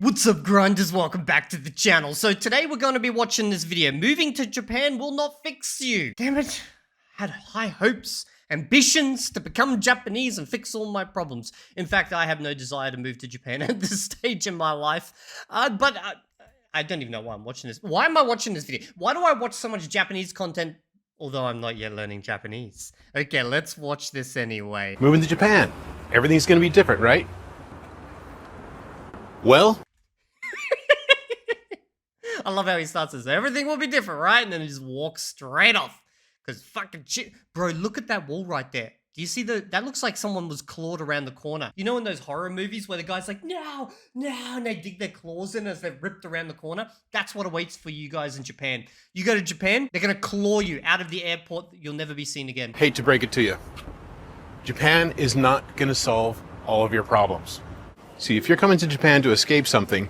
What's up, grinders? Welcome back to the channel. So today we're going to be watching this video. Moving to Japan will not fix you. Damn it. I had high hopes, ambitions to become Japanese and fix all my problems. In fact, I have no desire to move to Japan at this stage in my life. But I don't even know why I'm watching this. Why am I watching this video? Why do I watch so much Japanese content, although I'm not yet learning Japanese? Okay, let's watch this anyway. Moving to Japan. Everything's gonna be different, right? Well, I love how he starts this. Everything will be different, right? And then he just walks straight off. Because fucking shit. Bro, look at that wall right there. Do you see that looks like someone was clawed around the corner. You know in those horror movies where the guy's like, no, and they dig their claws in as they're ripped around the corner? That's what awaits for you guys in Japan. You go to Japan, they're going to claw you out of the airport. You'll never be seen again. hate to break it to you. Japan is not gonna solve all of your problems. See, if you're coming to Japan to escape something,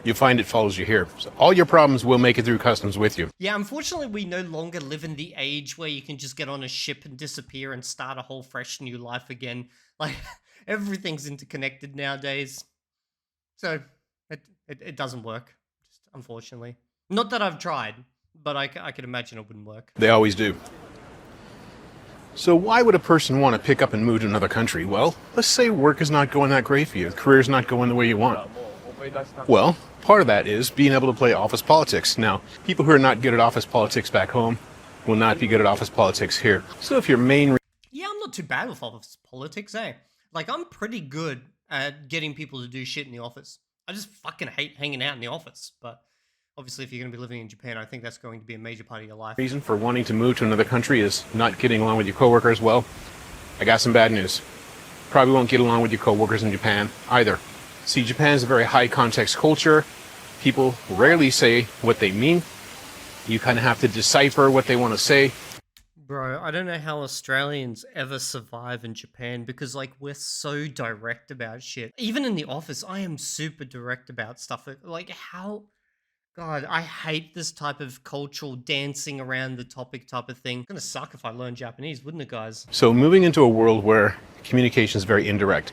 you'll find it follows you here. So all your problems will make it through customs with you. Yeah, unfortunately, we no longer live in the age where you can just get on a ship and disappear and start a whole fresh new life again. Like, everything's interconnected nowadays. So, it doesn't work, just unfortunately. Not that I've tried, but I can imagine it wouldn't work. They always do. So why would a person want to pick up and move to another country? Well, let's say work is not going that great for you. Career's not going the way you want. Well, part of that is being able to play office politics. Now, people who are not good at office politics back home will not be good at office politics here. So if your main... Yeah, I'm not too bad with office politics, eh? Like, I'm pretty good at getting people to do shit in the office. I just fucking hate hanging out in the office, but... Obviously, if you're going to be living in Japan, I think that's going to be a major part of your life. reason for wanting to move to another country is not getting along with your coworkers. Well, I got some bad news. Probably won't get along with your coworkers in Japan either. See, Japan is a very high context culture. People rarely say what they mean. You kind of have to decipher what they want to say. Bro, I don't know how Australians ever survive in Japan because, like, we're so direct about shit. Even in the office, I am super direct about stuff. Like, how... God, I hate this type of cultural dancing around the topic type of thing. It's gonna suck if I learn Japanese, wouldn't it, guys? So moving into a world where communication is very indirect,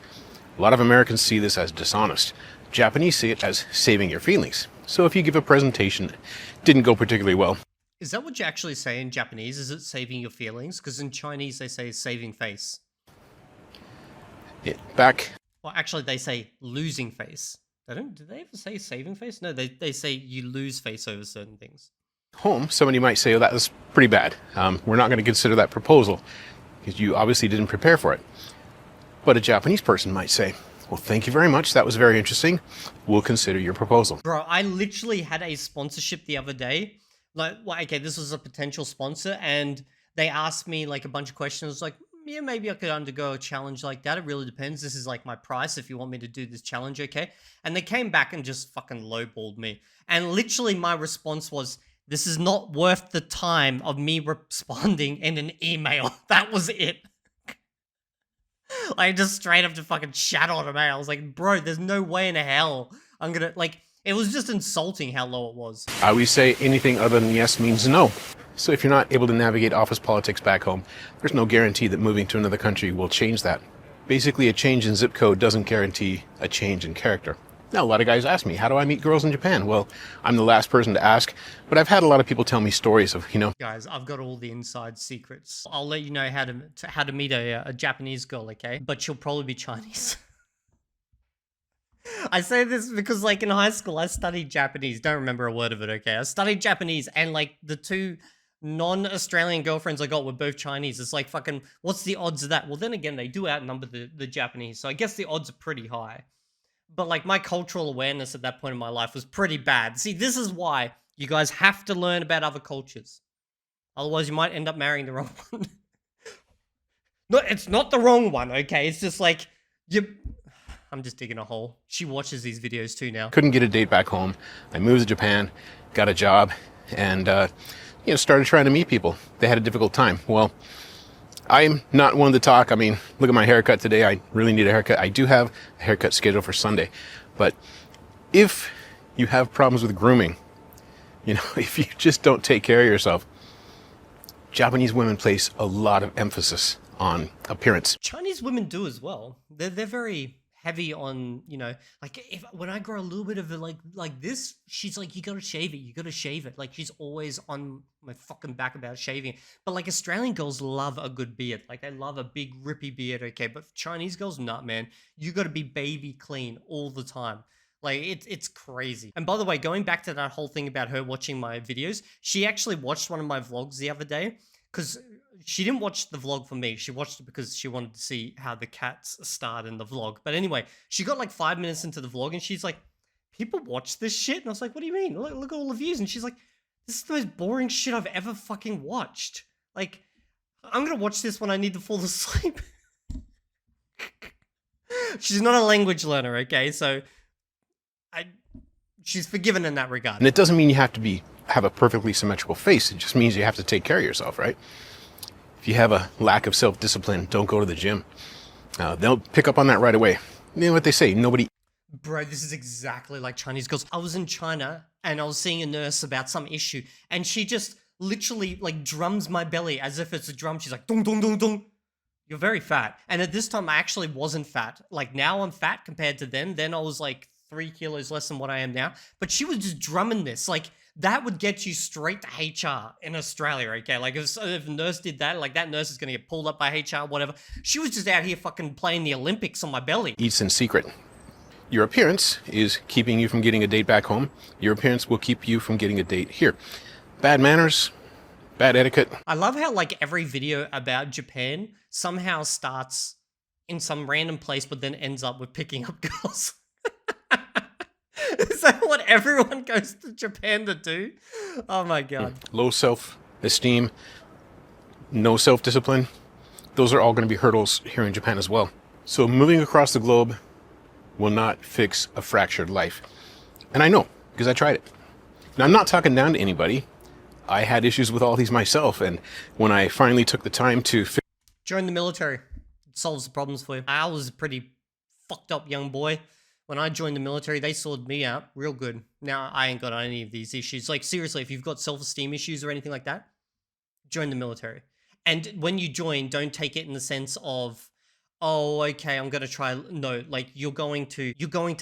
a lot of Americans see this as dishonest. Japanese see it as saving your feelings. So if you give a presentation, didn't go particularly well. Is that what you actually say in Japanese? Is it saving your feelings? Because in Chinese, they say saving face. Back... Well, actually, they say losing face. Do they ever say saving face? No, they say you lose face over certain things. Home, somebody might say, oh, that was pretty bad. We're not going to consider that proposal because you obviously didn't prepare for it. But a Japanese person might say, well, thank you very much. That was very interesting. We'll consider your proposal. Bro, I literally had a sponsorship the other day. Like, well, okay, this was a potential sponsor, and they asked me like a bunch of questions. Like, yeah, maybe I could undergo a challenge like that. It really depends. This is like my price if you want me to do this challenge, okay? And they came back and just fucking lowballed me. And literally my response was, this is not worth the time of me responding in an email. That was it. I just straight up to fucking chat on him. I was like, bro, there's no way in hell I'm gonna, like, it was just insulting how low it was. I always say anything other than yes means no. So if you're not able to navigate office politics back home, there's no guarantee that moving to another country will change that. Basically, a change in zip code doesn't guarantee a change in character. Now, a lot of guys ask me, how do I meet girls in Japan? Well, I'm the last person to ask, but I've had a lot of people tell me stories of, Guys, I've got all the inside secrets. I'll let you know how to meet a Japanese girl, okay? But she'll probably be Chinese. I say this because, like, in high school, I studied Japanese. Don't remember a word of it, okay? I studied Japanese, and, like, the two non-Australian girlfriends I got were both Chinese. It's like, fucking, what's the odds of that? Well, then again, they do outnumber the Japanese, so I guess the odds are pretty high. But, like, my cultural awareness at that point in my life was pretty bad. See, this is why you guys have to learn about other cultures. Otherwise, you might end up marrying the wrong one. No, it's not the wrong one, okay? It's just like, I'm just digging a hole. She watches these videos too now. Couldn't get a date back home. I moved to Japan, got a job, and, started trying to meet people. They had a difficult time. Well, I'm not one to talk. I mean, look at my haircut today. I really need a haircut. I do have a haircut scheduled for Sunday. But if you have problems with grooming, if you just don't take care of yourself, Japanese women place a lot of emphasis on appearance. Chinese women do as well. They're very heavy on, you know, like if when I grow a little bit of it like this, she's like, you gotta shave it, you gotta shave it. Like she's always on my fucking back about shaving. But like Australian girls love a good beard. Like they love a big rippy beard, okay. But Chinese girls, nah, man. You gotta be baby clean all the time. Like it's crazy. And by the way, going back to that whole thing about her watching my videos, she actually watched one of my vlogs the other day because she didn't watch the vlog for me. She watched it because she wanted to see how the cats start in the vlog. But anyway, she got like 5 minutes into the vlog and she's like, people watch this shit? And I was like, what do you mean? Look at all the views. And she's like, this is the most boring shit I've ever fucking watched. Like, I'm gonna watch this when I need to fall asleep. She's not a language learner, okay? So she's forgiven in that regard. And it doesn't mean you have to have a perfectly symmetrical face. It just means you have to take care of yourself, right? If you have a lack of self-discipline, don't go to the gym. They'll pick up on that right away. You know what they say, nobody... Bro, this is exactly like Chinese girls. I was in China and I was seeing a nurse about some issue and she just literally like drums my belly as if it's a drum. She's like, dong, dong, dong, dong. You're very fat. And at this time, I actually wasn't fat. Like now I'm fat compared to then. Then I was like 3 kilos less than what I am now. But she was just drumming this. Like that would get you straight to HR in Australia, okay? Like if a nurse did that, like that nurse is going to get pulled up by HR, whatever. She was just out here fucking playing the Olympics on my belly. Eats in secret. Your appearance is keeping you from getting a date back home. Your appearance will keep you from getting a date here. Bad manners, bad etiquette. I love how like every video about Japan somehow starts in some random place but then ends up with picking up girls. Is that what everyone goes to Japan to do? Oh my god. Low self-esteem, no self-discipline. Those are all going to be hurdles here in Japan as well. So moving across the globe will not fix a fractured life. And I know, because I tried it. Now, I'm not talking down to anybody. I had issues with all these myself, and when I finally took the time to join the military, it solves the problems for you. I was a pretty fucked up young boy. When I joined the military, they sorted me out real good. Now, I ain't got any of these issues. Like, seriously, if you've got self-esteem issues or anything like that, join the military. And when you join, don't take it in the sense of, oh, okay, I'm going to try. No, like you're going to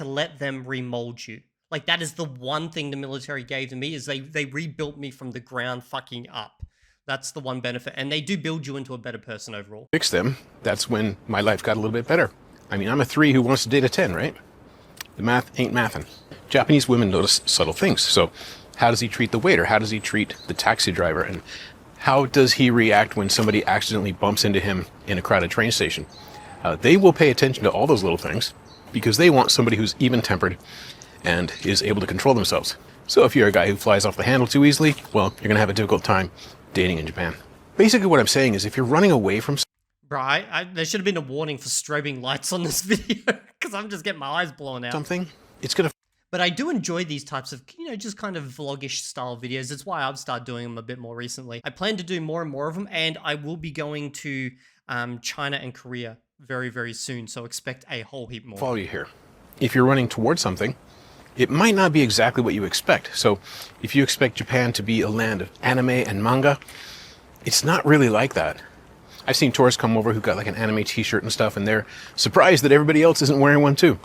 let them remold you. Like that is the one thing the military gave to me is they rebuilt me from the ground fucking up. That's the one benefit. And they do build you into a better person overall. Fix them. That's when my life got a little bit better. I mean, I'm a 3 who wants to date a 10, right? The math ain't mathin'. Japanese women notice subtle things. So how does he treat the waiter? How does he treat the taxi driver? And how does he react when somebody accidentally bumps into him in a crowded train station? They will pay attention to all those little things because they want somebody who's even-tempered and is able to control themselves. So if you're a guy who flies off the handle too easily, well, you're going to have a difficult time dating in Japan. Basically what I'm saying is if you're running away from... Bro, there should have been a warning for strobing lights on this video because I'm just getting my eyes blown out. Something, it's going to... But I do enjoy these types of, just kind of vlogish style videos. That's why I've started doing them a bit more recently. I plan to do more and more of them, and I will be going to China and Korea very, very soon. So expect a whole heap more. Follow you here. If you're running towards something, it might not be exactly what you expect. So if you expect Japan to be a land of anime and manga, it's not really like that. I've seen tourists come over who got like an anime t-shirt and stuff, and they're surprised that everybody else isn't wearing one too.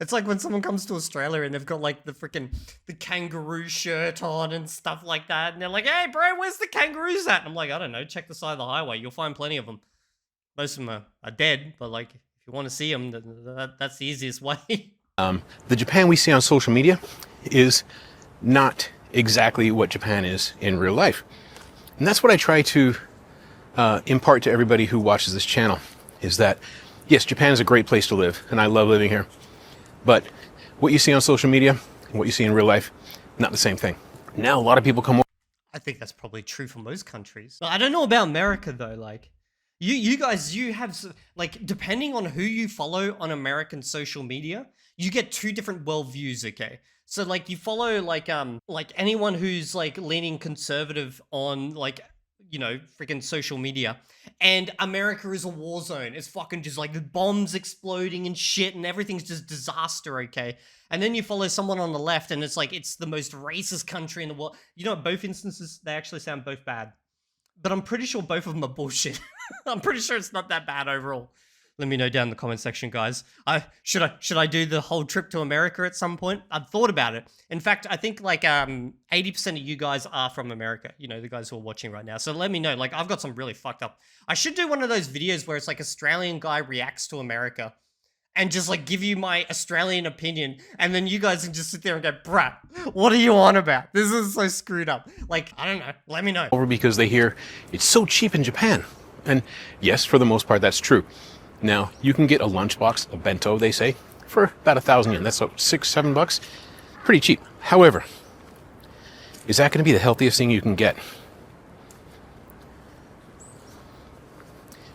It's like when someone comes to Australia and they've got like the kangaroo shirt on and stuff like that. And they're like, hey bro, where's the kangaroos at? And I'm like, I don't know, check the side of the highway. You'll find plenty of them. Most of them are dead, but like, if you want to see them, that's the easiest way. The Japan we see on social media is not exactly what Japan is in real life. And that's what I try to impart to everybody who watches this channel, is that, yes, Japan is a great place to live, and I love living here. But what you see on social media and what you see in real life, not the same thing. Now, a lot of people come over. I think that's probably true for most countries. But I don't know about America, though. Like, you guys, you have, like, depending on who you follow on American social media, you get 2 different worldviews, okay? So, like, you follow, like anyone who's, like, leaning conservative on, like, freaking social media. And America is a war zone. It's fucking just like the bombs exploding and shit and everything's just disaster, okay? And then you follow someone on the left and it's like, it's the most racist country in the world. Both instances, they actually sound both bad. But I'm pretty sure both of them are bullshit. I'm pretty sure it's not that bad overall. Let me know down in the comment section, guys. Should I do the whole trip to America at some point? I've thought about it. In fact, I think like 80% of you guys are from America. You know, the guys who are watching right now. So let me know. Like, I've got some really fucked up. I should do one of those videos where it's like Australian guy reacts to America, and just like give you my Australian opinion, and then you guys can just sit there and go, bruh, what are you on about? This is so screwed up. Like, I don't know. Let me know. Over because they hear it's so cheap in Japan. And yes, for the most part, that's true. Now, you can get a lunchbox, a bento, they say, for about 1,000 yen. That's $6-7. Pretty cheap. However, is that going to be the healthiest thing you can get?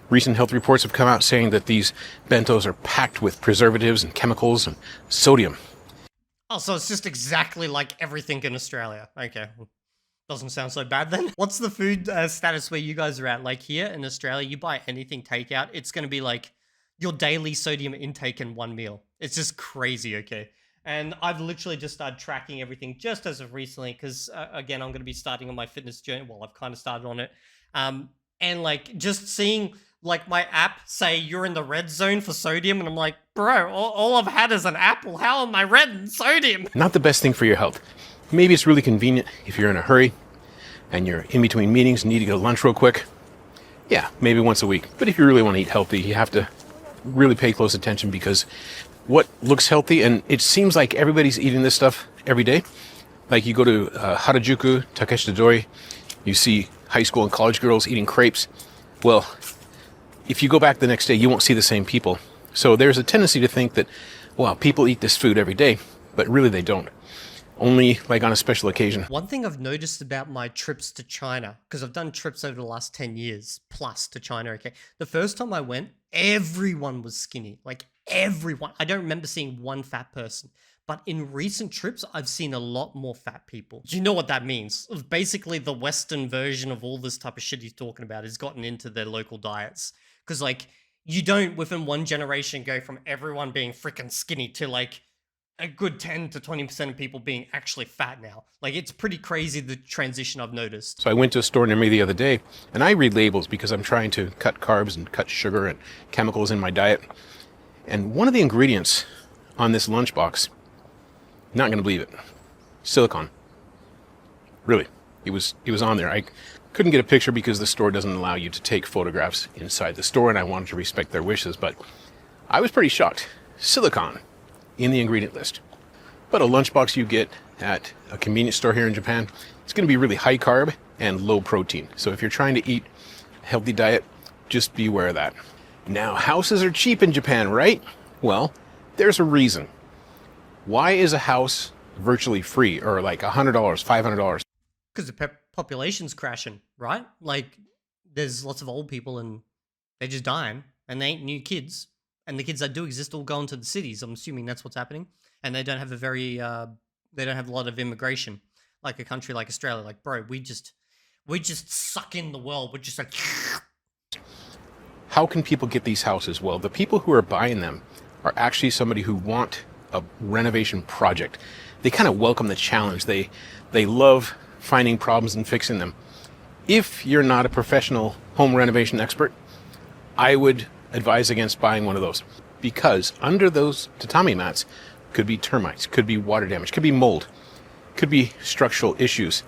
Recent health reports have come out saying that these bentos are packed with preservatives and chemicals and sodium. Oh, so it's just exactly like everything in Australia. Okay. Doesn't sound so bad then. What's the food status where you guys are at? Like here in Australia, you buy anything takeout, it's going to be like your daily sodium intake in one meal. It's just crazy, okay? And I've literally just started tracking everything just as of recently because, again, I'm going to be starting on my fitness journey. Well, I've kind of started on it. And like just seeing like my app say you're in the red zone for sodium, and I'm like, bro, all I've had is an apple. How am I red in sodium? Not the best thing for your health. Maybe it's really convenient if you're in a hurry and you're in between meetings and need to get a lunch real quick. Yeah, maybe once a week. But if you really want to eat healthy, you have to really pay close attention, because what looks healthy, and it seems like everybody's eating this stuff every day. Like you go to Harajuku, Takeshita-dori, you see high school and college girls eating crepes. Well, if you go back the next day, you won't see the same people. So there's a tendency to think that, wow, people eat this food every day, but really they don't. Only like on a special occasion. One thing I've noticed about my trips to China, because I've done trips over the last 10 years plus to China, okay? The first time I went, everyone was skinny. Like everyone. I don't remember seeing one fat person. But in recent trips, I've seen a lot more fat people. Do you know what that means? Basically, the Western version of all this type of shit he's talking about has gotten into their local diets. Because, like, you don't, within one generation, go from everyone being freaking skinny to, like, a good 10 to 20% of people being actually fat now. Like, it's pretty crazy, the transition I've noticed. So I went to a store near me the other day, and I read labels because I'm trying to cut carbs and cut sugar and chemicals in my diet. And one of the ingredients on this lunchbox, not going to believe it, silicone. Really, it was on there. I couldn't get a picture because the store doesn't allow you to take photographs inside the store, and I wanted to respect their wishes, but I was pretty shocked. Silicone in the ingredient list. But a lunchbox you get at a convenience store here in Japan, it's going to be really high carb and low protein. So if you're trying to eat a healthy diet, just be aware of that. Now, houses are cheap in Japan, right? Well, there's a reason. Why is a house virtually free, or like $100, $500? Because the population's crashing, right? Like, there's lots of old people and they're just dying, and they ain't new kids. And the kids that do exist all go into the cities. I'm assuming that's what's happening. And they don't have they don't have a lot of immigration like a country like Australia. Like, bro, we just suck in the world. We're just like... How can people get these houses? Well, the people who are buying them are actually somebody who want a renovation project. They kind of welcome the challenge. They love finding problems and fixing them. If you're not a professional home renovation expert, I would advise against buying one of those, because under those tatami mats could be termites, could be water damage, could be mold, could be structural issues.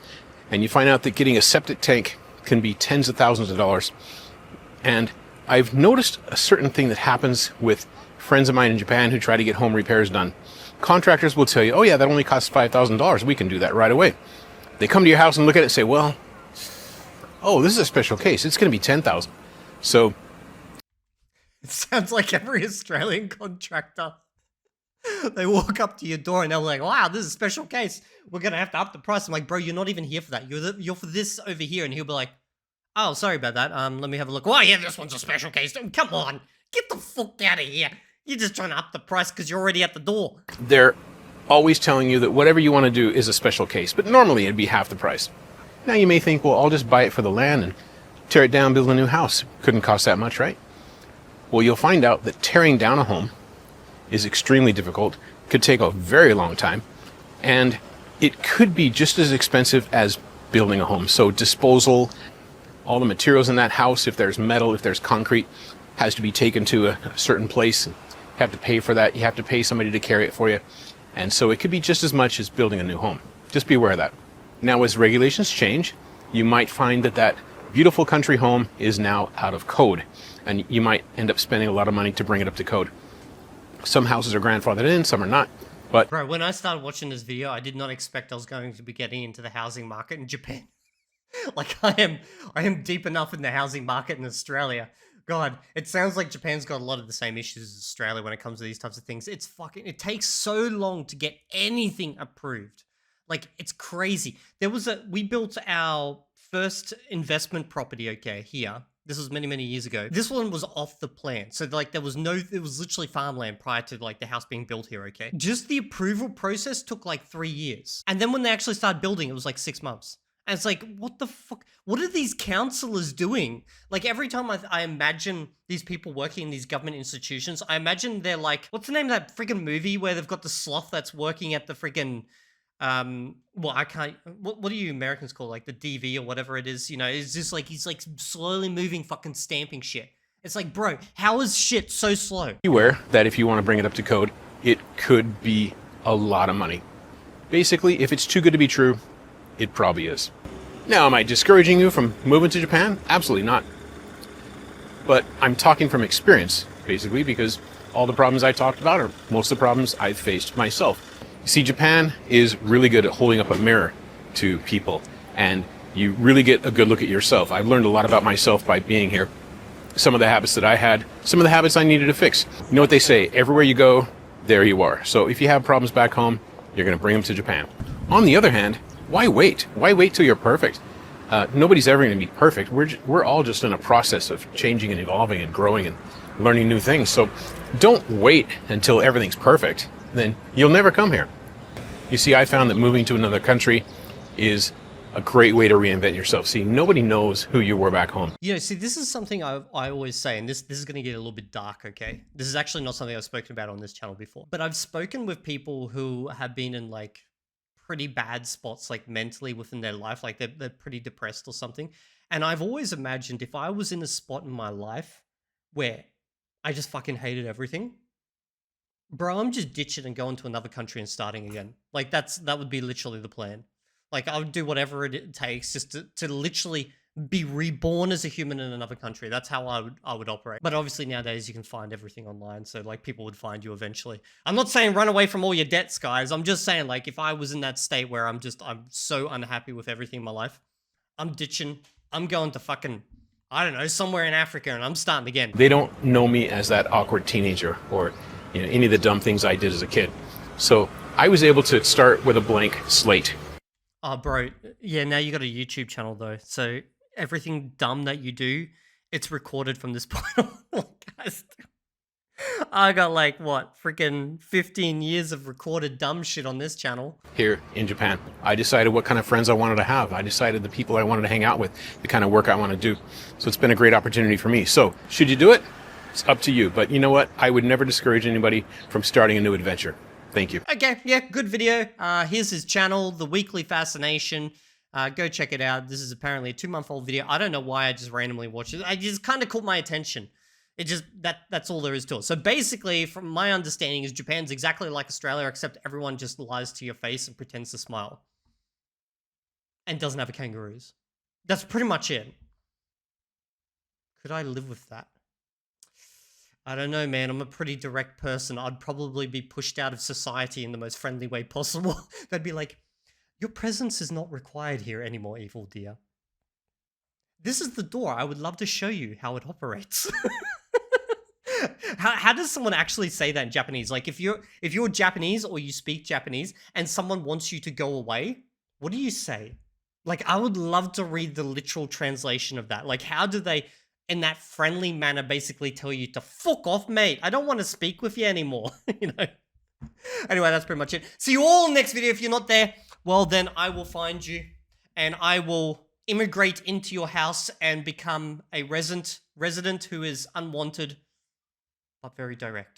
And you find out that getting a septic tank can be tens of thousands of dollars. And I've noticed a certain thing that happens with friends of mine in Japan who try to get home repairs done. Contractors will tell you, oh yeah, that only costs $5,000. We can do that right away. They come to your house and look at it and say, well, oh, this is a special case. It's going to be $10,000. So it sounds like every Australian contractor. They walk up to your door and they're like, wow, this is a special case. We're going to have to up the price. I'm like, bro, you're not even here for that. You're for this over here. And he'll be like, oh, sorry about that. Let me have a look. Oh, yeah, this one's a special case. Come on. Get the fuck out of here. You're just trying to up the price because you're already at the door. They're always telling you that whatever you want to do is a special case, but normally it'd be half the price. Now you may think, well, I'll just buy it for the land and tear it down, build a new house. Couldn't cost that much, right? Well, you'll find out that tearing down a home is extremely difficult, could take a very long time, and it could be just as expensive as building a home. So disposal, all the materials in that house, if there's metal, if there's concrete, has to be taken to a certain place. You have to pay for that. You have to pay somebody to carry it for you. And so it could be just as much as building a new home. Just be aware of that. Now, as regulations change, you might find that that beautiful country home is now out of code, and you might end up spending a lot of money to bring it up to code. Some houses are grandfathered in, some are not. But bro, when I started watching this video, I did not expect I was going to be getting into the housing market in Japan. Like I am deep enough in the housing market in Australia. God, it sounds like Japan's got a lot of the same issues as Australia when it comes to these types of things. It takes so long to get anything approved. Like, it's crazy. We built our first investment property, okay, here. This was many, many years ago. This one was off the plan. So, like, it was literally farmland prior to, like, the house being built here, okay? Just the approval process took, like, 3 years. And then when they actually started building, it was, like, 6 months. And it's like, what the fuck? What are these councillors doing? Like, every time I imagine these people working in these government institutions, I imagine they're like, what's the name of that freaking movie where they've got the sloth that's working at the freaking, what do you Americans call, like, the DV or whatever it is, you know? It's just like, he's like slowly moving fucking stamping shit. It's like, bro, how is shit so slow? beware that if you want to bring it up to code, it could be a lot of money. Basically, if it's too good to be true, it probably is. Now, am I discouraging you from moving to Japan? Absolutely not. But I'm talking from experience, basically, because all the problems I talked about are most of the problems I've faced myself. You see, Japan is really good at holding up a mirror to people, and you really get a good look at yourself. I've learned a lot about myself by being here. Some of the habits that I had, some of the habits I needed to fix. You know what they say, everywhere you go, there you are. So if you have problems back home, you're going to bring them to Japan. On the other hand, why wait? Why wait till you're perfect? Nobody's ever going to be perfect. We're all just in a process of changing and evolving and growing and learning new things. So don't wait until everything's perfect. Then you'll never come here. You see, I found that moving to another country is a great way to reinvent yourself. See, nobody knows who you were back home. Yeah, see, this is something I always say, and this is going to get a little bit dark, okay? This is actually not something I've spoken about on this channel before. But I've spoken with people who have been in, like, pretty bad spots, like, mentally within their life, like they're pretty depressed or something. And I've always imagined if I was in a spot in my life where I just fucking hated everything, bro, I'm just ditching and going to another country and starting again. Like, that would be literally the plan. Like, I would do whatever it takes just to literally be reborn as a human in another country. That's how I would operate. But obviously nowadays you can find everything online, so, like, people would find you eventually. I'm not saying run away from all your debts, guys. I'm just saying, like, if I was in that state where I'm so unhappy with everything in my life, I'm ditching. I'm going to fucking, I don't know, somewhere in Africa, and I'm starting again. They don't know me as that awkward teenager or, you know, any of the dumb things I did as a kid. So I was able to start with a blank slate. Oh, bro. Yeah, now you got a YouTube channel, though. So everything dumb that you do, it's recorded from this point on. Guys, I got, like, what, freaking 15 years of recorded dumb shit on this channel. Here in Japan, I decided what kind of friends I wanted to have. I decided the people I wanted to hang out with, the kind of work I want to do. So it's been a great opportunity for me. So should you do it? It's up to you. But you know what? I would never discourage anybody from starting a new adventure. Thank you. Okay, yeah, good video. Here's his channel, The Weekly Fascination. Go check it out. This is apparently a 2-month-old video. I don't know why I just randomly watched it. I just kind of caught my attention. It just, that's all there is to it. So basically, from my understanding, is Japan's exactly like Australia, except everyone just lies to your face and pretends to smile. And doesn't have a kangaroos. That's pretty much it. Could I live with that? I don't know, man. I'm a pretty direct person. I'd probably be pushed out of society in the most friendly way possible. They'd be like, your presence is not required here anymore, Evildea. This is the door. I would love to show you how it operates. How does someone actually say that in Japanese? Like, if you're Japanese or you speak Japanese and someone wants you to go away, what do you say? Like, I would love to read the literal translation of that. Like, how do they, in that friendly manner, basically tell you to fuck off, mate? I don't want to speak with you anymore, you know? Anyway, that's pretty much it. See you all next video. If you're not there, well, then I will find you and I will immigrate into your house and become a resident who is unwanted, but very direct.